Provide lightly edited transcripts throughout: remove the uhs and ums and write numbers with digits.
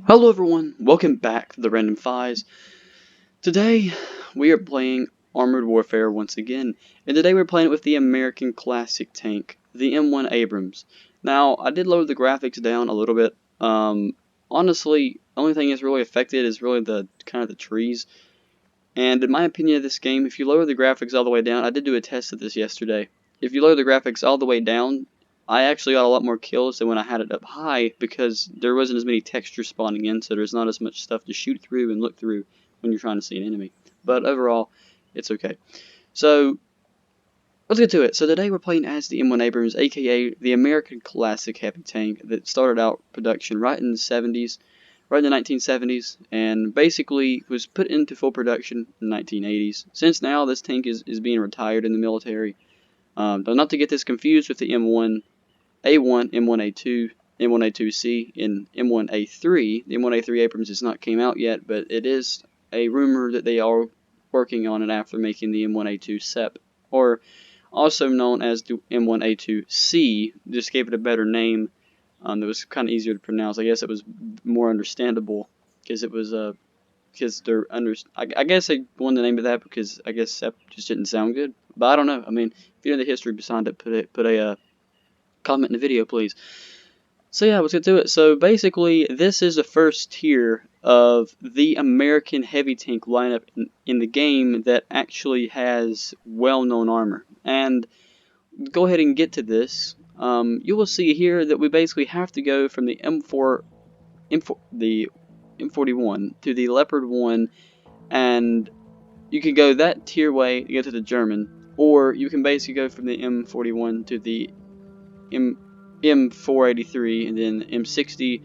Hello everyone, welcome back to the Random Fives. Today we are playing Armored Warfare once again, and today we're playing it with the American classic tank, the M1 Abrams. Now, I did lower the graphics down a little bit. Honestly, the only thing that's really affected is really the trees. And in my opinion of this game, if you lower the graphics all the way down, I did do a test of this yesterday. If you lower the graphics all the way down, I actually got a lot more kills than when I had it up high because there wasn't as many textures spawning in, so there's not as much stuff to shoot through and look through when you're trying to see an enemy. But overall, it's okay. So, let's get to it. So today we're playing as the M1 Abrams, aka the American classic heavy tank that started out production right in the 70s, right in the 1970s, and basically was put into full production in the 1980s. Since now, this tank is being retired in the military. But not to get this confused with the M1A1, M1A2, M1A2C, and M1A3. The M1A3 Abrams has not came out yet, but it is a rumor that they are working on it after making the M1A2 SEP, or also known as the M1A2C. Just gave it a better name that was kind of easier to pronounce. I guess it was more understandable because it was because they're under. I guess they wanted the name of that because I guess SEP just didn't sound good. But I don't know. I mean, if you know the history behind it, put a comment in the video, please. So yeah, let's get to it. So basically, this is the first tier of the American heavy tank lineup in the game that actually has well-known armor. And go ahead and get to this. You will see here that we basically have to go from the the M41 to the Leopard 1, and you can go that tier way to get to the German, or you can basically go from the M41 to the M483 and then M60,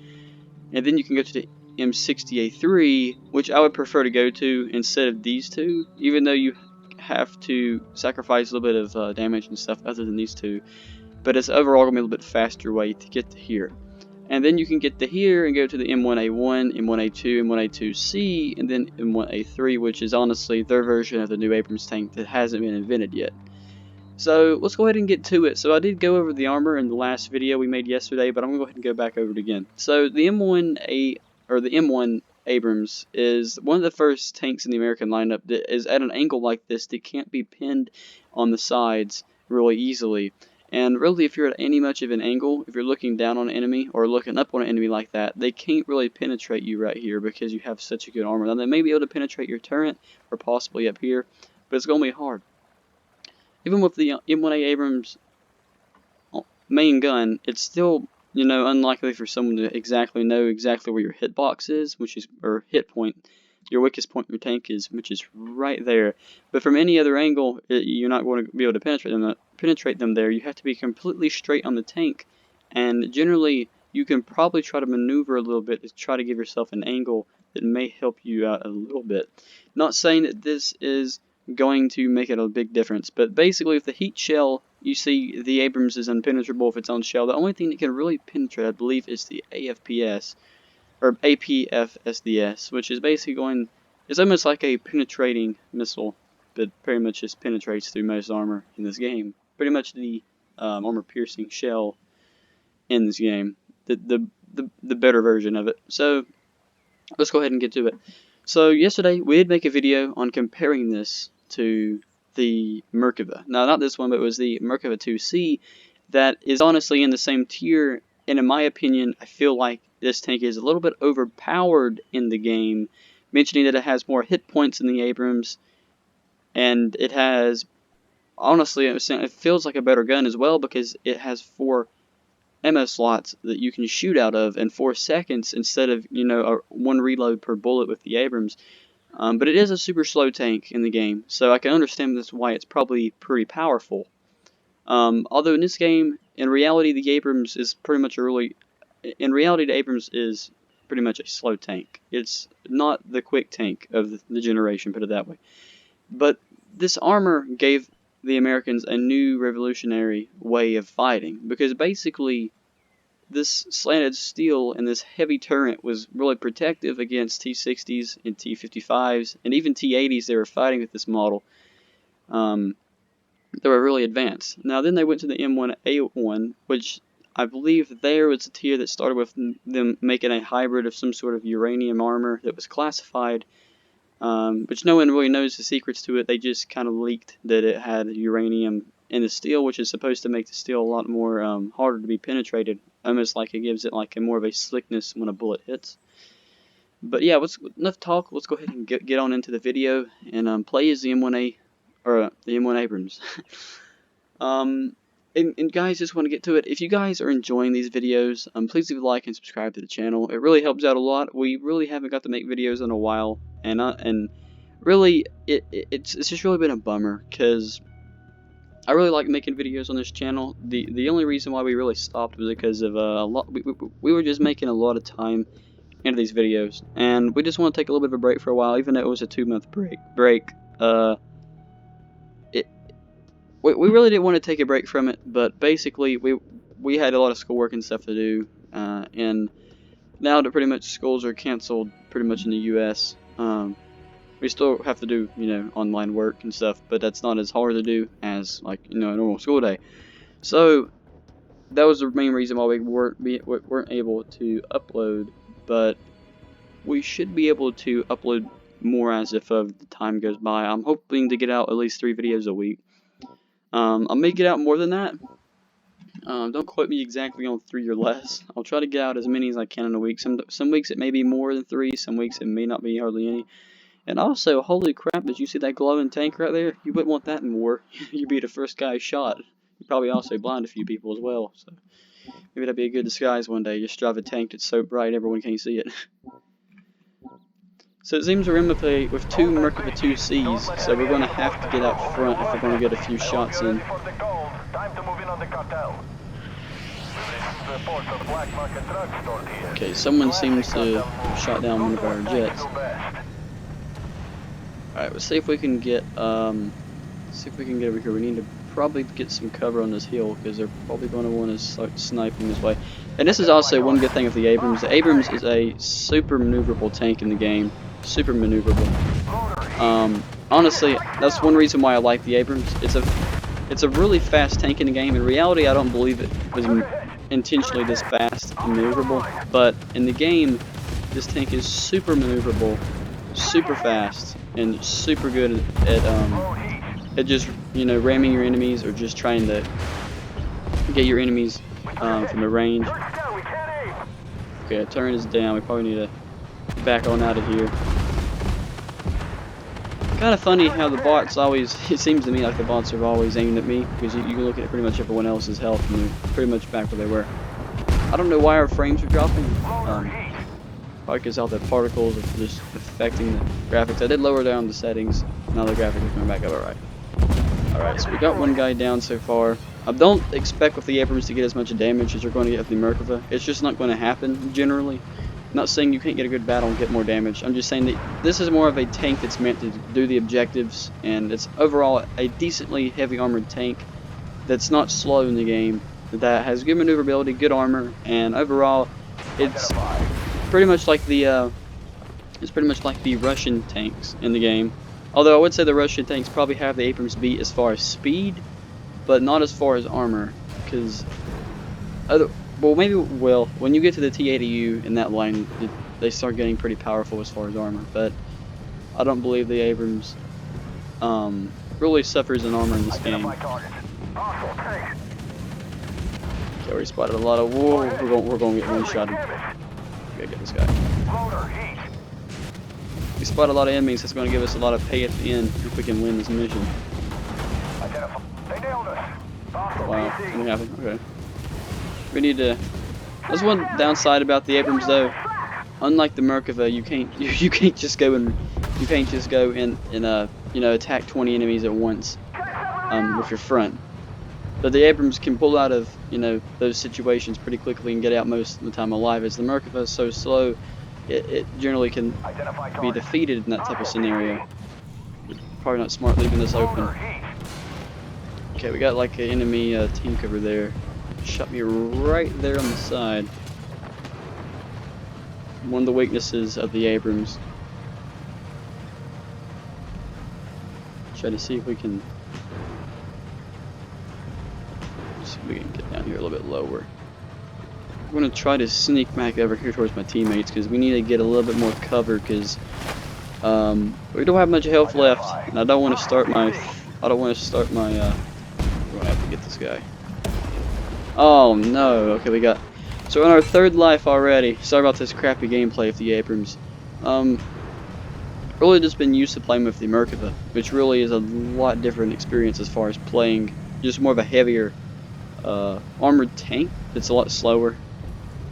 and then you can go to the M60A3, which I would prefer to go to instead of these two, even though you have to sacrifice a little bit of damage and stuff other than these two, but it's overall going to be a little bit faster way to get to here. And then you can get to here and go to the M1A1, M1A2, M1A2C, and then M1A3, which is honestly their version of the new Abrams tank that hasn't been invented yet. So let's go ahead and get to it. So I did go over the armor in the last video we made yesterday, but I'm going to go ahead and go back over it again. So the M1 Abrams is one of the first tanks in the American lineup that is at an angle like this that can't be pinned on the sides really easily. And really, if you're at any much of an angle, if you're looking down on an enemy or looking up on an enemy like that, they can't really penetrate you right here because you have such a good armor. Now, they may be able to penetrate your turret or possibly up here, but it's going to be hard. Even with the M1A Abrams main gun, it's still, unlikely for someone to exactly know exactly where your hitbox is, or hit point, your weakest point in your tank is, which is right there. But from any other angle, you're not going to be able to penetrate them there. You have to be completely straight on the tank, and generally, you can probably try to maneuver a little bit to try to give yourself an angle that may help you out a little bit. Not saying that this is going to make it a big difference, but basically, with the heat shell, you see the Abrams is impenetrable with its own shell. The only thing that can really penetrate, I believe, is the AFPS, or APFSDS, which is basically it's almost like a penetrating missile, but pretty much just penetrates through most armor in this game. Pretty much the armor-piercing shell in this game, the better version of it. So let's go ahead and get to it. So yesterday we did make a video on comparing this to the Merkava. Now, not this one, but it was the Merkava 2C that is honestly in the same tier, and in my opinion, I feel like this tank is a little bit overpowered in the game, mentioning that it has more hit points than the Abrams, and it has, honestly, it feels like a better gun as well because it has 4 ammo slots that you can shoot out of in 4 seconds instead of, one reload per bullet with the Abrams. But it is a super slow tank in the game, so I can understand that's why it's probably pretty powerful. Although in this game, in reality, the Abrams is pretty much the Abrams is pretty much a slow tank. It's not the quick tank of the generation, put it that way. But this armor gave the Americans a new revolutionary way of fighting, because basically this slanted steel and this heavy turret was really protective against T-60s and T-55s and even T-80s they were fighting with this model. They were really advanced. Now then they went to the M1A1, which I believe there was a tier that started with them making a hybrid of some sort of uranium armor that was classified, which no one really knows the secrets to it. They just kind of leaked that it had uranium in the steel, which is supposed to make the steel a lot more harder to be penetrated, almost like it gives it like a more of a slickness when a bullet hits. But yeah, enough talk. Let's go ahead and get on into the video and play as the M1A or the M1 Abrams. And guys, just want to get to it. If you guys are enjoying these videos, please leave a like and subscribe to the channel. It really helps out a lot. We really haven't got to make videos in a while, and really, it's just really been a bummer because I really like making videos on this channel. The only reason why we really stopped was because of we were just making a lot of time into these videos, and we just want to take a little bit of a break for a while, even though it was a 2-month break. We really didn't want to take a break from it, but basically we had a lot of schoolwork and stuff to do, and now that pretty much schools are canceled pretty much in the U.S., we still have to do, you know, online work and stuff, but that's not as hard to do as, like, you know, a normal school day. So that was the main reason why we weren't able to upload, but we should be able to upload more as if the time goes by. I'm hoping to get out at least 3 videos a week. I may get out more than that. Don't quote me exactly on 3 or less. I'll try to get out as many as I can in a week. Some weeks it may be more than 3. Some weeks it may not be hardly any. And also, holy crap! Did you see that glowing tank right there? You wouldn't want that in war. You'd be the first guy shot. You'd probably also blind a few people as well. So maybe that'd be a good disguise one day. Just drive a tank that's so bright everyone can't see it. So it seems we're in with 2 Merkava 2Cs, so we're going to have to get out front if we're going to get a few shots in. Okay, someone seems to have shot down one of our jets. Alright, let's see if we can get over here. We need to probably get some cover on this hill, because they're probably going to want to start sniping this way. And this is also one good thing with the Abrams. The Abrams is a super maneuverable tank in the game. Super maneuverable. Honestly, that's one reason why I like the Abrams. It's a really fast tank in the game. In reality, I don't believe it was intentionally this fast and maneuverable, but in the game, this tank is super maneuverable, super fast, and super good at just, you know, ramming your enemies or just trying to get your enemies from the range. Okay, turn is down. We probably need to back on out of here. Kind of funny how the bots always, it seems to me like the bots are always aimed at me, because you can look at pretty much everyone else's health and they're pretty much back where they were. I don't know why our frames are dropping. Probably because all the particles are just affecting the graphics. I did lower down the settings. Now the graphics are coming back up alright. Alright, so we got one guy down so far. I don't expect with the Abrams to get as much damage as you're going to get with the Merkava. It's just not going to happen, generally. I'm not saying you can't get a good battle and get more damage. I'm just saying that this is more of a tank that's meant to do the objectives, and it's overall a decently heavy armored tank that's not slow in the game, that has good maneuverability, good armor, and overall it's pretty much like the Russian tanks in the game. Although I would say the Russian tanks probably have the Abrams beat as far as speed, but not as far as armor, because when you get to the T-80U in that line, they start getting pretty powerful as far as armor, but I don't believe the Abrams really suffers in armor in this game. Okay, we spotted a lot of, whoa, we're going to get one-shotted. We gotta get this guy. We spot a lot of enemies, that's going to give us a lot of pay at the end if we can win this mission. Wow, something happened, okay. We need to. That's one downside about the Abrams, though. Unlike the Merkava, you can't just go and you know, attack 20 enemies at once with your front. But the Abrams can pull out of, you know, those situations pretty quickly and get out most of the time alive. As the Merkava is so slow, it generally can be defeated in that type of scenario. Probably not smart leaving this open. Okay, we got like an enemy tank over there. Shot me right there on the side. One of the weaknesses of the Abrams. Try to see if we can get down here a little bit lower. I'm going to try to sneak back over here towards my teammates because we need to get a little bit more cover because we don't have much health left, and I don't want to start my. I'm going to have to get this guy. Oh no! Okay, we got. So we're on our third life already. Sorry about this crappy gameplay of the Abrams. Really just been used to playing with the Merkava, which really is a lot different experience as far as playing. Just more of a heavier armored tank that's a lot slower.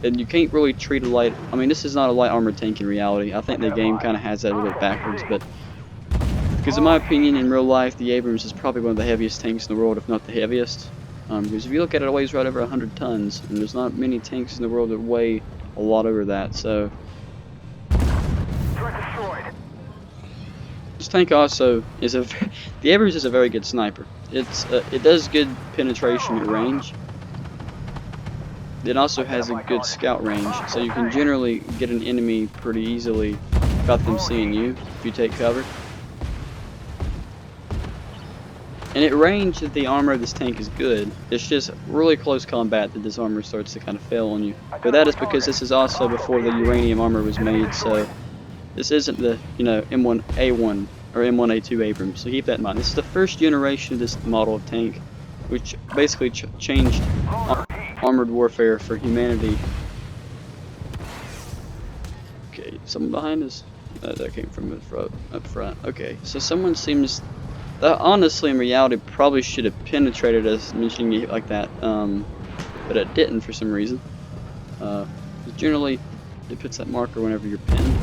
And you can't really treat a light. I mean, this is not a light armored tank in reality. I think the game kind of has that a little bit backwards, but because in my opinion, in real life, the Abrams is probably one of the heaviest tanks in the world, if not the heaviest. Because if you look at it, it weighs right over 100 tons, and there's not many tanks in the world that weigh a lot over that. So this tank also is the Abrams is a very good sniper. It does good penetration at range. It also has a good scout range, so you can generally get an enemy pretty easily without them seeing you if you take cover. And at range, the armor of this tank is good. It's just really close combat that this armor starts to kind of fail on you. But that is because this is also before the uranium armor was made, so this isn't the M1A1 or M1A2 Abrams. So keep that in mind. This is the first generation of this model of tank, which basically changed armored warfare for humanity. Okay, someone behind us? That came from up front. Okay, so someone seems that honestly in reality probably should have penetrated us mentioning it like that, but it didn't for some reason. Generally it puts that marker whenever you're pinned.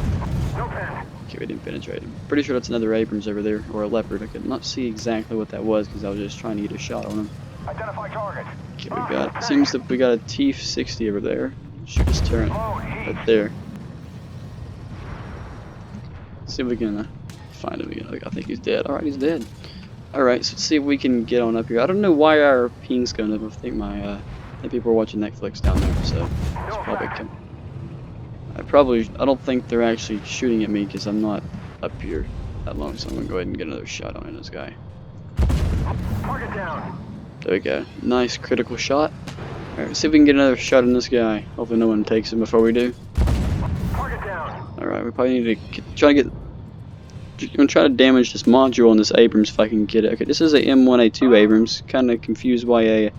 Okay, we didn't penetrate him. Pretty sure that's another Abrams over there, or a Leopard. I could not see exactly what that was because I was just trying to get a shot on him. Identify target. Okay, seems that we got a T-60 over there. Shoot his turret right there. See if we can find him again. I think he's dead. Alright, he's dead. Alright, so let's see if we can get on up here. I don't know why our ping's going up. I think I think people are watching Netflix down there, so it's probably I don't think they're actually shooting at me because I'm not up here that long, so I'm gonna go ahead and get another shot on this guy. Target down. There we go. Nice critical shot. Alright, see if we can get another shot on this guy. Hopefully no one takes him before we do. Target down. Alright, we probably need to I'm gonna try to damage this module on this Abrams if I can get it. Okay, this is a M1A2 Abrams. Kind of confused why a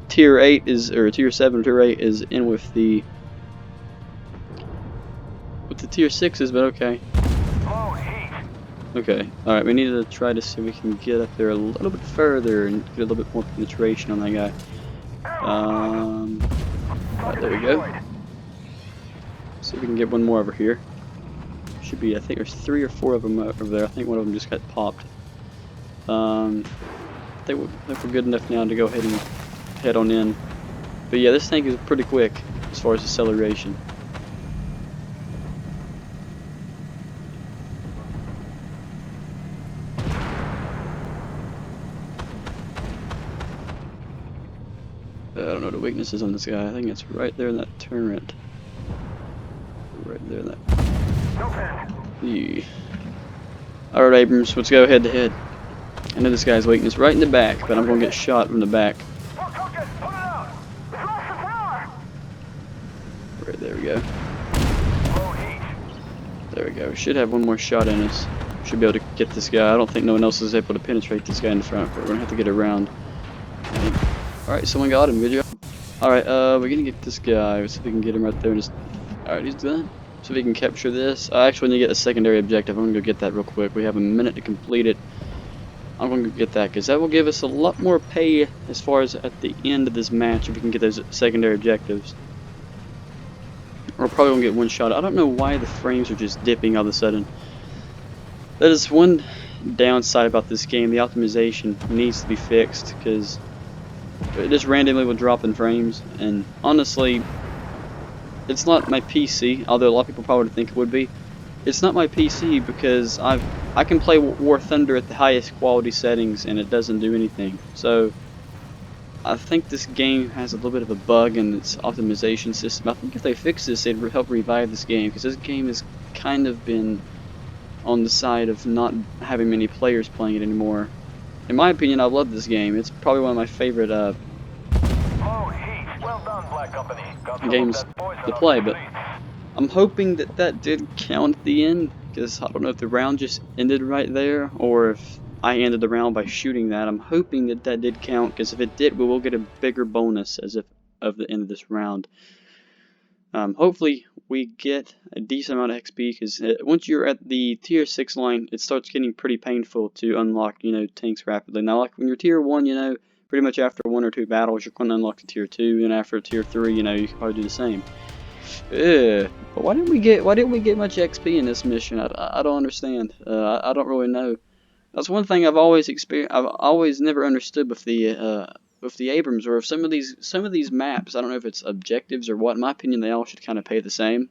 tier 8 is, or a tier 7 or tier 8 is in with the tier 6s, but okay. Okay, alright, we need to try to see if we can get up there a little bit further and get a little bit more penetration on that guy. Alright, there we go. See if we can get one more over here. Should be, I think there's 3 or 4 of them over there. I think one of them just got popped. I think we're good enough now to go ahead and head on in. But yeah, this tank is pretty quick as far as acceleration. I don't know the weaknesses on this guy. I think it's right there in that turret. Right there in that. Yeah. Alright, Abrams, let's go head to head. I know this guy's weakness right in the back, but I'm going to get shot from the back. Right, there we go. There we go. We should have one more shot in us. Should be able to get this guy. I don't think no one else is able to penetrate this guy in the front, but we're going to have to get around. Alright, someone got him. Good job. Alright, we're going to get this guy. Let's see if we can get him right there. Alright, he's done. So if we can capture this. I actually need to get a secondary objective. I'm going to go get that real quick. We have a minute to complete it. I'm going to get that because that will give us a lot more pay as far as at the end of this match if we can get those secondary objectives. We're probably going to get one shot. I don't know why the frames are just dipping all of a sudden. That is one downside about this game. The optimization needs to be fixed because it just randomly will drop in frames, and honestly it's not my PC, although a lot of people probably would think it would be. It's not my PC because I can play War Thunder at the highest quality settings and it doesn't do anything. So I think this game has a little bit of a bug in its optimization system. I think if they fix this, it'd help revive this game, because this game has kind of been on the side of not having many players playing it anymore. In my opinion, I love this game. It's probably one of my favorite Well done, Black Company. Got some of games that poison to up your play. But sleeves. I'm hoping that that did count at the end, because I don't know if the round just ended right there or if I ended the round by shooting that. I'm hoping that that did count, because if it did, we will get a bigger bonus as if of the end of this round. Hopefully we get a decent amount of XP, because once you're at the tier 6 line, it starts getting pretty painful to unlock, tanks rapidly. Now, like when you're tier 1, pretty much after 1 or 2 battles, you're going to unlock the tier 2, and after tier 3, you can probably do the same. But why didn't we get much XP in this mission? I don't understand. I don't really know. That's one thing I've always experienced. I've always never understood with the Abrams, or if some of these maps. I don't know if it's objectives or what. In my opinion, they all should kind of pay the same.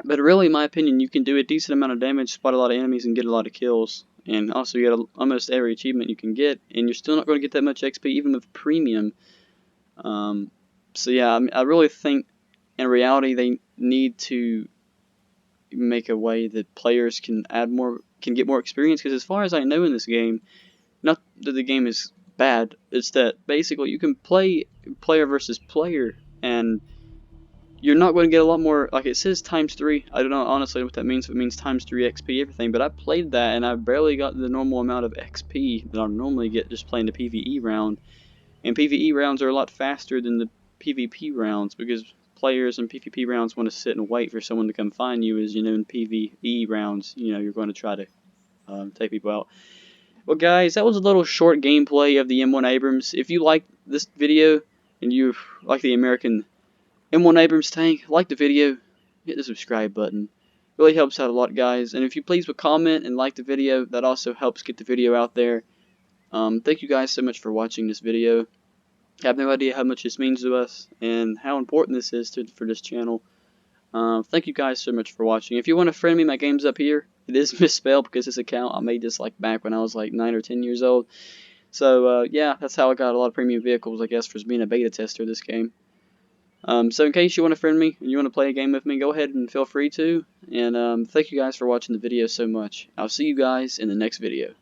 But really, in my opinion, you can do a decent amount of damage, spot a lot of enemies, and get a lot of kills. And also, you get almost every achievement you can get, and you're still not going to get that much XP, even with premium. So yeah, I really think in reality they need to make a way that players can get more experience, because as far as I know in this game, not that the game is bad, it's that basically you can play player versus player, and you're not going to get a lot more. Like, it says ×3. I don't know honestly what that means, if it means ×3 XP everything, but I played that and I barely got the normal amount of XP that I normally get just playing the PvE round. And PvE rounds are a lot faster than the PvP rounds, because players in PvP rounds want to sit and wait for someone to come find you, as in PvE rounds, you're going to try to take people out. Well, guys, that was a little short gameplay of the M1 Abrams. If you like this video and you like the American M1 Abrams tank, like the video, hit the subscribe button. It really helps out a lot, guys. And if you please would comment and like the video, that also helps get the video out there. Thank you guys so much for watching this video. I have no idea how much this means to us and how important this is for this channel. Thank you guys so much for watching. If you want to friend me, my game's up here. It is misspelled because this account, I made this like back when I was like 9 or 10 years old. So yeah, that's how I got a lot of premium vehicles, I guess, for being a beta tester of this game. So in case you want to friend me and you want to play a game with me, go ahead and feel free to. And thank you guys for watching the video so much. I'll see you guys in the next video.